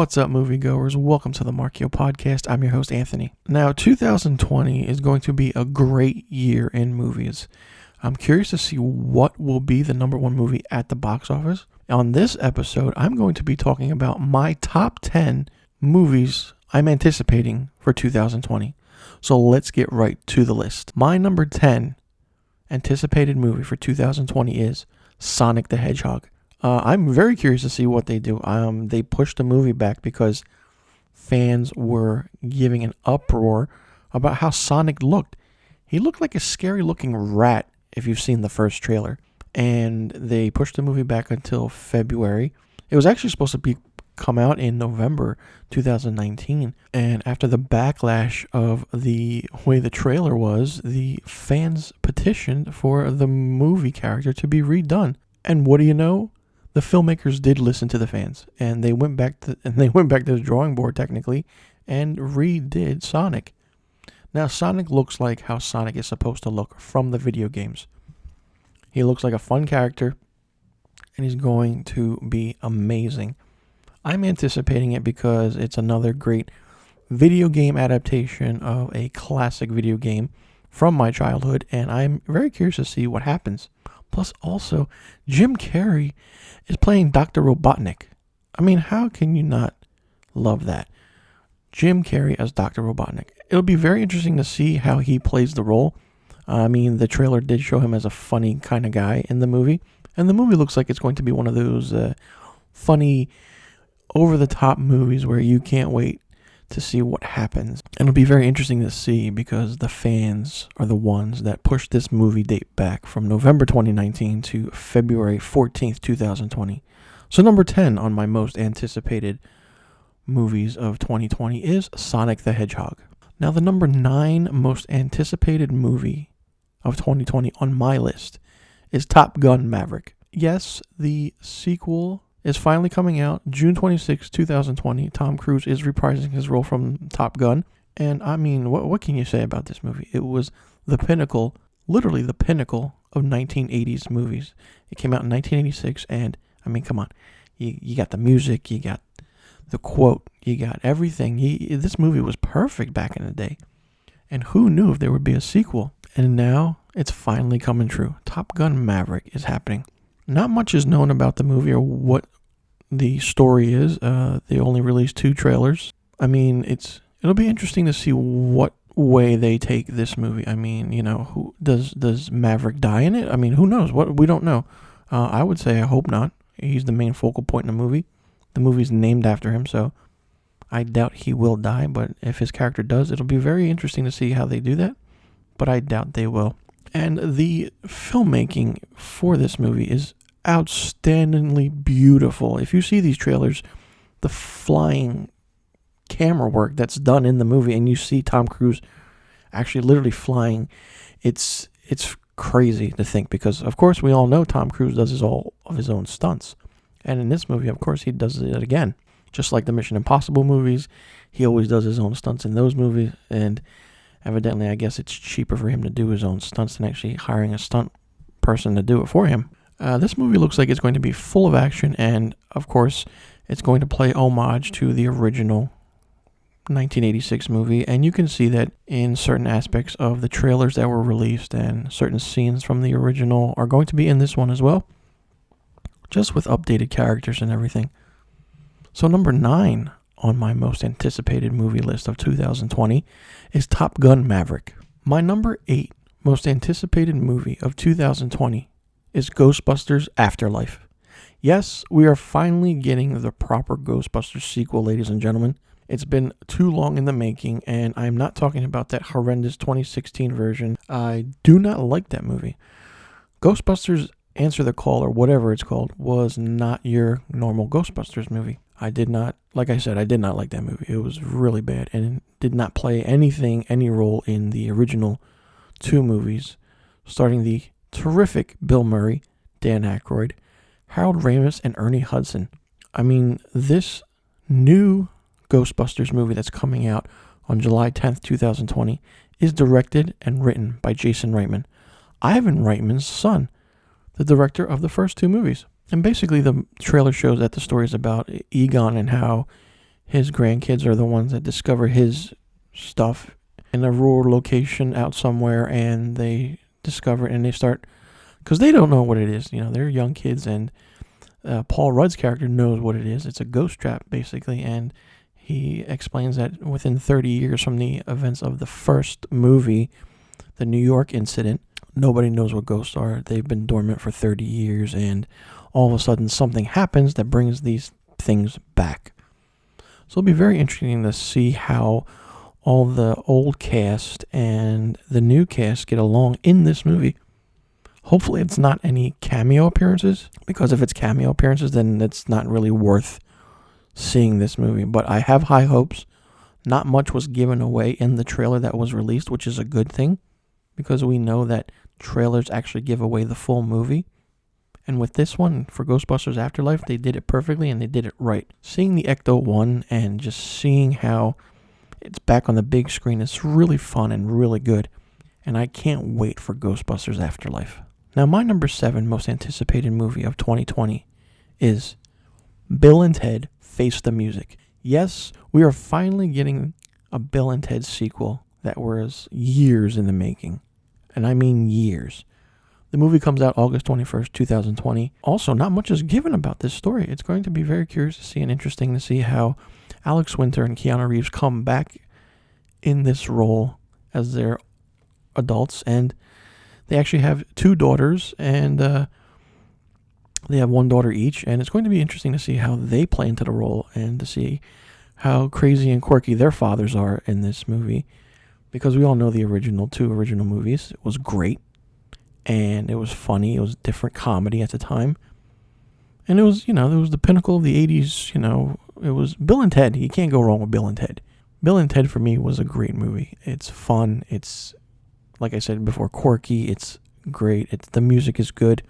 What's up, moviegoers? Welcome to the Marchio podcast. I'm your host, Anthony. Now, 2020 is going to be a great year in movies. I'm curious to see what will be the number one movie at the box office. On this episode, I'm going to be talking about my top 10 movies I'm anticipating for 2020. So let's get right to the list. My number 10 anticipated movie for 2020 is Sonic the Hedgehog. I'm very curious to see what they do. They pushed the movie back because fans were giving an uproar about how Sonic looked. He looked like a scary-looking rat if you've seen the first trailer. And they pushed the movie back until February. It was actually supposed to come out in November 2019. And after the backlash of the way the trailer was, the fans petitioned for the movie character to be redone. And what do you know? The filmmakers did listen to the fans, and they went back to the drawing board technically, and redid Sonic. Now, Sonic looks like how Sonic is supposed to look from the video games. He looks like a fun character, and he's going to be amazing. I'm anticipating it because it's another great video game adaptation of a classic video game from my childhood, and I'm very curious to see what happens. Plus, also, Jim Carrey is playing Dr. Robotnik. I mean, how can you not love that? Jim Carrey as Dr. Robotnik. It'll be very interesting to see how he plays the role. I mean, the trailer did show him as a funny kind of guy in the movie. And the movie looks like it's going to be one of those funny, over-the-top movies where you can't wait to see what happens. And it'll be very interesting to see because the fans are the ones that pushed this movie date back from November 2019 to February 14th, 2020. So number 10 on my most anticipated movies of 2020 is Sonic the Hedgehog. Now the number 9 most anticipated movie of 2020 on my list is Top Gun Maverick. Yes, the sequel is finally coming out June 26, 2020. Tom Cruise is reprising his role from Top Gun. And I mean, what can you say about this movie? It was the pinnacle, literally the pinnacle of 1980s movies. It came out in 1986, and I mean, come on. You got the music, you got the quote, you got everything. This movie was perfect back in the day. And who knew if there would be a sequel? And now it's finally coming true. Top Gun Maverick is happening. Not much is known about the movie or what the story is. They only released 2 trailers. I mean, it'll be interesting to see what way they take this movie. I mean, who does Maverick die in it? I mean, who knows? We don't know. I would say I hope not. He's the main focal point in the movie. The movie's named after him, so I doubt he will die. But if his character does, it'll be very interesting to see how they do that. But I doubt they will. And the filmmaking for this movie is outstandingly beautiful. If you see these trailers, the flying camera work that's done in the movie, and you see Tom Cruise actually literally flying, it's crazy to think, because of course we all know Tom Cruise does all of his own stunts. And in this movie, of course, he does it again. Just like the Mission Impossible movies, he always does his own stunts in those movies, and evidently, I guess it's cheaper for him to do his own stunts than actually hiring a stunt person to do it for him. This movie looks like it's going to be full of action, and of course, it's going to play homage to the original 1986 movie, and you can see that in certain aspects of the trailers that were released, and certain scenes from the original are going to be in this one as well, just with updated characters and everything. So number 9 on my most anticipated movie list of 2020 is Top Gun Maverick. My number 8 most anticipated movie of 2020 is Ghostbusters Afterlife. Yes, we are finally getting the proper Ghostbusters sequel, ladies and gentlemen. It's been too long in the making, and I'm not talking about that horrendous 2016 version. I do not like that movie. Ghostbusters Answer the Call, or whatever it's called, was not your normal Ghostbusters movie. I did not like that movie. It was really bad, and it did not play any role in the original 2 movies, starting the terrific Bill Murray, Dan Aykroyd, Harold Ramis, and Ernie Hudson. I mean, this new Ghostbusters movie that's coming out on July 10th, 2020 is directed and written by Jason Reitman, Ivan Reitman's son, the director of the first 2 movies. And basically the trailer shows that the story is about Egon and how his grandkids are the ones that discover his stuff in a rural location out somewhere, and they discover it and they start, because they don't know what it is. They're young kids, and Paul Rudd's character knows what it is. It's a ghost trap, basically, and he explains that within 30 years from the events of the first movie, the New York incident, nobody knows what ghosts are. They've been dormant for 30 years, and all of a sudden something happens that brings these things back. So it'll be very interesting to see how all the old cast and the new cast get along in this movie. Hopefully it's not any cameo appearances, because if it's cameo appearances, then it's not really worth seeing this movie. But I have high hopes. Not much was given away in the trailer that was released, which is a good thing, because we know that trailers actually give away the full movie. And with this one, for Ghostbusters Afterlife, they did it perfectly and they did it right. Seeing the Ecto-1 and just seeing how it's back on the big screen is really fun and really good. And I can't wait for Ghostbusters Afterlife. Now, my number 7 most anticipated movie of 2020 is Bill and Ted Face the Music. Yes, we are finally getting a Bill and Ted sequel that was years in the making. And I mean years. The movie comes out August 21st, 2020. Also, not much is given about this story. It's going to be very curious to see and interesting to see how Alex Winter and Keanu Reeves come back in this role as their adults. And they actually have 2 daughters, and they have 1 daughter each. And it's going to be interesting to see how they play into the role and to see how crazy and quirky their fathers are in this movie. Because we all know the 2 original movies. It was great. And it was funny. It was different comedy at the time. And it was, it was the pinnacle of the 80s, It was Bill and Ted. You can't go wrong with Bill and Ted. Bill and Ted, for me, was a great movie. It's fun. It's, like I said before, quirky. It's great. The music is good.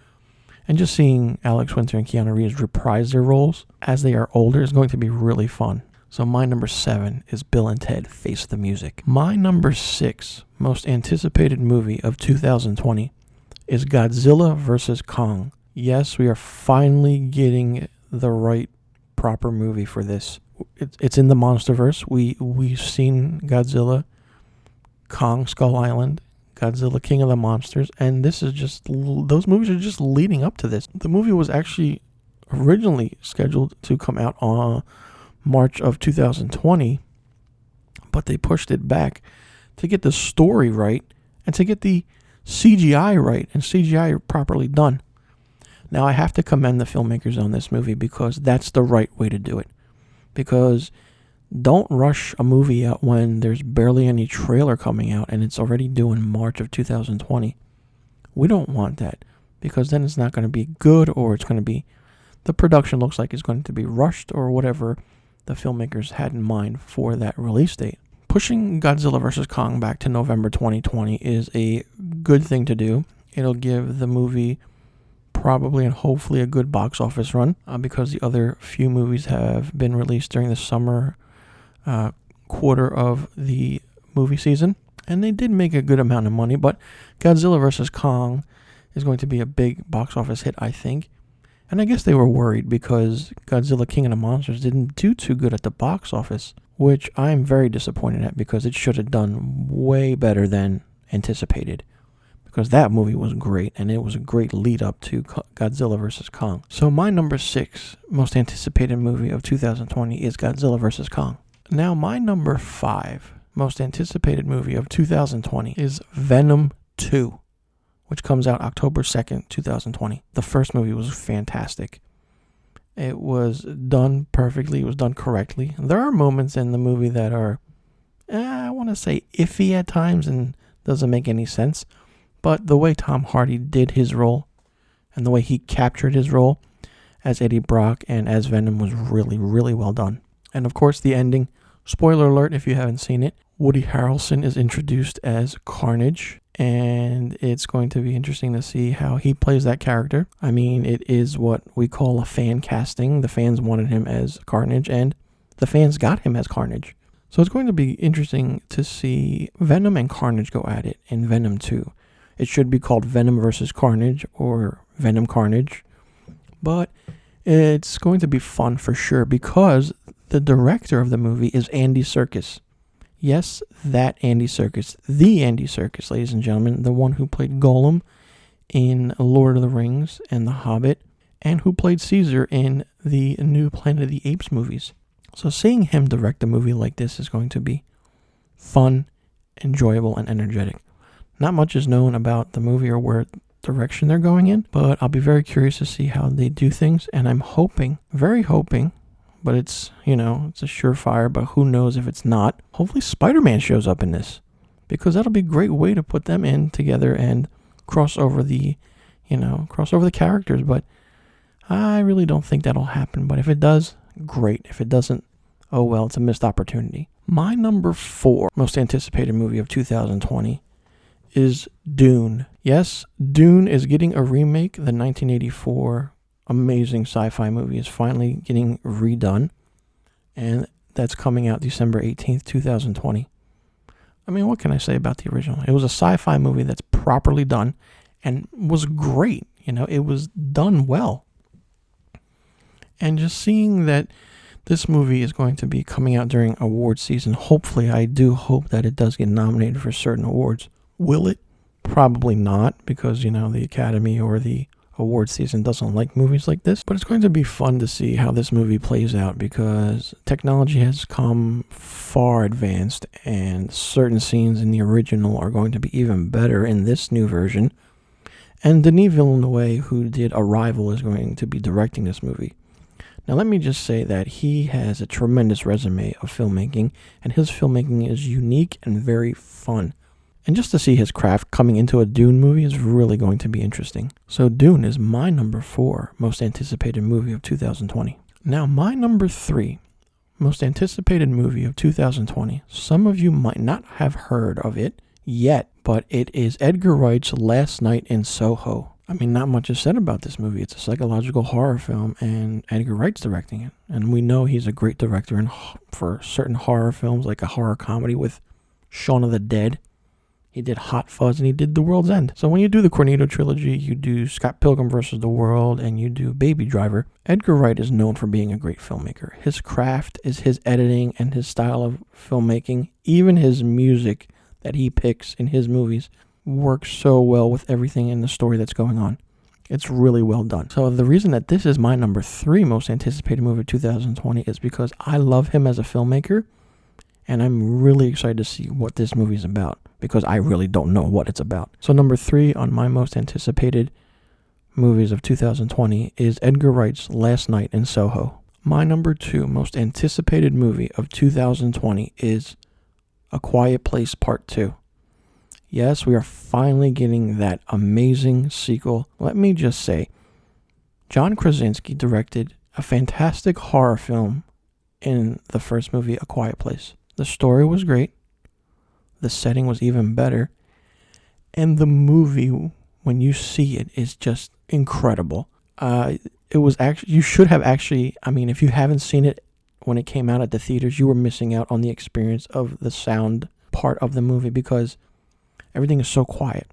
And just seeing Alex Winter and Keanu Reeves reprise their roles as they are older is going to be really fun. So my number 7 is Bill and Ted Face the Music. My number 6 most anticipated movie of 2020 is Godzilla vs. Kong. Yes, we are finally getting the right proper movie for this. It's in the MonsterVerse. We've seen Godzilla, Kong Skull Island, Godzilla King of the Monsters, and this is just, those movies are just leading up to this. The movie was actually originally scheduled to come out on March of 2020, but they pushed it back to get the story right and to get the CGI right and CGI properly done. Now, I have to commend the filmmakers on this movie because that's the right way to do it. Because don't rush a movie out when there's barely any trailer coming out and it's already due in March of 2020. We don't want that, because then it's not going to be good, or it's going to be, the production looks like it's going to be rushed, or whatever the filmmakers had in mind for that release date. Pushing Godzilla vs. Kong back to November 2020 is a good thing to do. It'll give the movie probably and hopefully a good box office run, because the other few movies have been released during the summer quarter of the movie season, and they did make a good amount of money. But Godzilla vs. Kong is going to be a big box office hit, I think. And I guess they were worried because Godzilla King of the Monsters didn't do too good at the box office, which I'm very disappointed at, because it should have done way better than anticipated. Because that movie was great, and it was a great lead up to Godzilla vs. Kong. So my number 6 most anticipated movie of 2020 is Godzilla vs. Kong. Now my number 5 most anticipated movie of 2020 is Venom 2, which comes out October 2nd, 2020. The first movie was fantastic. It was done perfectly. It was done correctly. There are moments in the movie that are, I want to say, iffy at times and doesn't make any sense. But the way Tom Hardy did his role and the way he captured his role as Eddie Brock and as Venom was really, really well done. And of course, the ending. Spoiler alert if you haven't seen it. Woody Harrelson is introduced as Carnage, and it's going to be interesting to see how he plays that character. I mean, it is what we call a fan casting. The fans wanted him as Carnage, and the fans got him as Carnage. So it's going to be interesting to see Venom and Carnage go at it in Venom 2. It should be called Venom vs. Carnage or Venom Carnage, but it's going to be fun for sure, because The director of the movie is Andy Serkis. Yes, that Andy Serkis. The Andy Serkis, ladies and gentlemen. The one who played Gollum in Lord of the Rings and The Hobbit, and who played Caesar in the new Planet of the Apes movies. So seeing him direct a movie like this is going to be fun, enjoyable, and energetic. Not much is known about the movie or where direction they're going in, but I'll be very curious to see how they do things, and I'm hoping, very hoping, but it's, it's a surefire, but who knows if it's not. Hopefully Spider-Man shows up in this, because that'll be a great way to put them in together and cross over the characters, but I really don't think that'll happen. But if it does, great. If it doesn't, oh well, it's a missed opportunity. My number 4 most anticipated movie of 2020 is Dune. Yes, Dune is getting a remake. The 1984 amazing sci-fi movie is finally getting redone, and that's coming out December 18th, 2020. I mean, what can I say about the original? It was a sci-fi movie that's properly done and was great. It was done well. And just seeing that this movie is going to be coming out during award season, hopefully, I do hope that it does get nominated for certain awards. Will it? Probably not, because, the Academy or the award season doesn't like movies like this. But it's going to be fun to see how this movie plays out, because technology has come far advanced, and certain scenes in the original are going to be even better in this new version. And Denis Villeneuve, who did Arrival, is going to be directing this movie. Now, let me just say that he has a tremendous resume of filmmaking, and his filmmaking is unique and very fun. And just to see his craft coming into a Dune movie is really going to be interesting. So Dune is my number 4 most anticipated movie of 2020. Now, my number 3 most anticipated movie of 2020. Some of you might not have heard of it yet, but it is Edgar Wright's Last Night in Soho. I mean, not much is said about this movie. It's a psychological horror film, and Edgar Wright's directing it. And we know he's a great director for certain horror films, like a horror comedy with Shaun of the Dead. He did Hot Fuzz, and he did The World's End. So when you do the Cornetto trilogy, you do Scott Pilgrim vs. the World, and you do Baby Driver, Edgar Wright is known for being a great filmmaker. His craft is his editing and his style of filmmaking. Even his music that he picks in his movies works so well with everything in the story that's going on. It's really well done. So the reason that this is my number 3 most anticipated movie of 2020 is because I love him as a filmmaker, and I'm really excited to see what this movie is about, because I really don't know what it's about. So number 3 on my most anticipated movies of 2020 is Edgar Wright's Last Night in Soho. My number 2 most anticipated movie of 2020 is A Quiet Place Part 2. Yes, we are finally getting that amazing sequel. Let me just say, John Krasinski directed a fantastic horror film in the first movie, A Quiet Place. The story was great. The setting was even better. And the movie, when you see it, is just incredible. It was actually, you should have actually, if you haven't seen it when it came out at the theaters, you were missing out on the experience of the sound part of the movie, because everything is so quiet,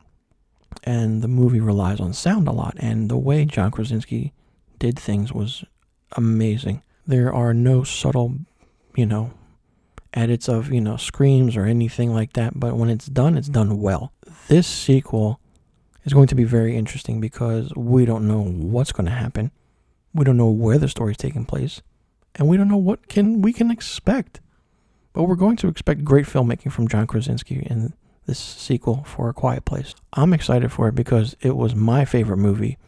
and the movie relies on sound a lot, and the way John Krasinski did things was amazing. There are no subtle, edits of, screams or anything like that, but when it's done well. This sequel is going to be very interesting, because we don't know what's going to happen. We don't know where the story is taking place, and we don't know what we can expect. But we're going to expect great filmmaking from John Krasinski in this sequel for A Quiet Place. I'm excited for it because it was my favorite movie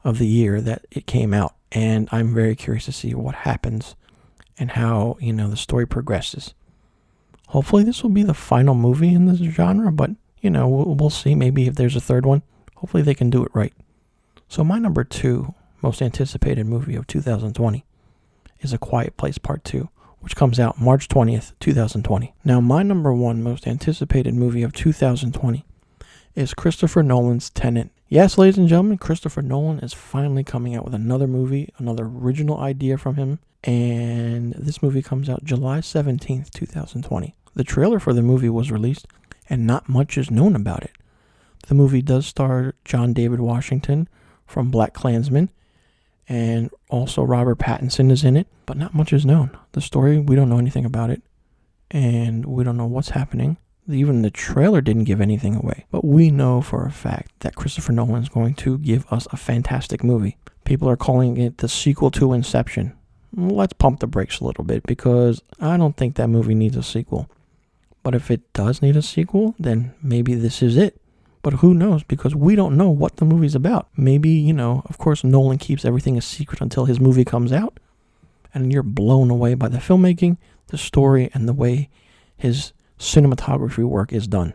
of the year that it came out, and I'm very curious to see what happens and how, the story progresses. Hopefully this will be the final movie in this genre, but, we'll see. Maybe if there's a third one, hopefully they can do it right. So my number 2 most anticipated movie of 2020 is A Quiet Place Part 2, which comes out March 20th, 2020. Now, my number 1 most anticipated movie of 2020 is Christopher Nolan's Tennant. Yes, ladies and gentlemen, Christopher Nolan is finally coming out with another movie, another original idea from him, and this movie comes out July 17th, 2020. The trailer for the movie was released, and not much is known about it. The movie does star John David Washington from BlacKkKlansman, and also Robert Pattinson is in it, but not much is known. The story, we don't know anything about it, and we don't know what's happening. Even the trailer didn't give anything away, but we know for a fact that Christopher Nolan is going to give us a fantastic movie. People are calling it the sequel to Inception. Let's pump the brakes a little bit, because I don't think that movie needs a sequel. But if it does need a sequel, then maybe this is it. But who knows, because we don't know what the movie's about. Maybe, of course, Nolan keeps everything a secret until his movie comes out, and you're blown away by the filmmaking, the story, and the way his cinematography work is done,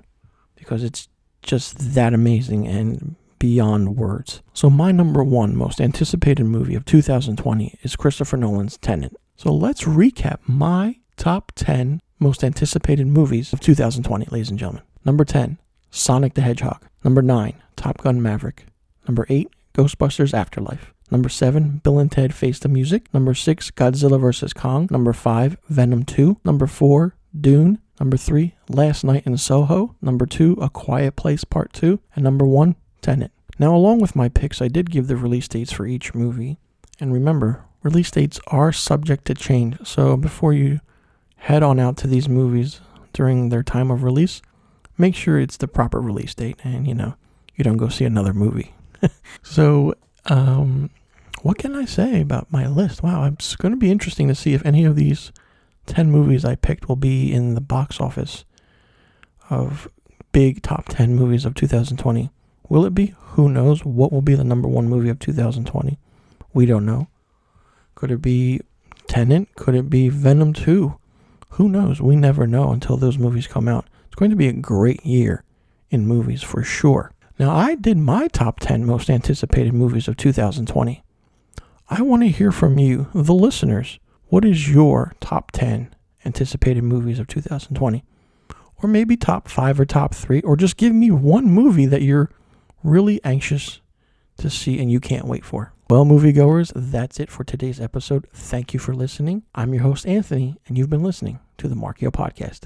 because it's just that amazing and beyond words. So my number one most anticipated movie of 2020 is Christopher Nolan's Tennant. So let's recap my top 10 most anticipated movies of 2020, ladies and gentlemen. Number 10, Sonic the Hedgehog. Number 9, Top Gun Maverick. Number 8, Ghostbusters Afterlife. Number 7, Bill and Ted Face the Music. Number 6, Godzilla vs. Kong. Number 5, Venom 2. Number 4, Dune. Number 3, Last Night in Soho. Number 2, A Quiet Place Part 2. And number 1, Tennant. Now, along with my picks, I did give the release dates for each movie. And remember, release dates are subject to change. So before you head on out to these movies during their time of release, make sure it's the proper release date and, you don't go see another movie. So, what can I say about my list? Wow, it's going to be interesting to see if any of these 10 movies I picked will be in the box office of big top 10 movies of 2020. Will it be? Who knows? What will be the number one movie of 2020? We don't know. Could it be Tennant? Could it be Venom 2? Who knows? We never know until those movies come out. It's going to be a great year in movies for sure. Now, I did my top 10 most anticipated movies of 2020. I want to hear from you, the listeners. What is your top 10 anticipated movies of 2020? Or maybe top 5 or top 3, or just give me one movie that you're really anxious to see and you can't wait for. Well, moviegoers, that's it for today's episode. Thank you for listening. I'm your host, Anthony, and you've been listening to the Marchio Podcast.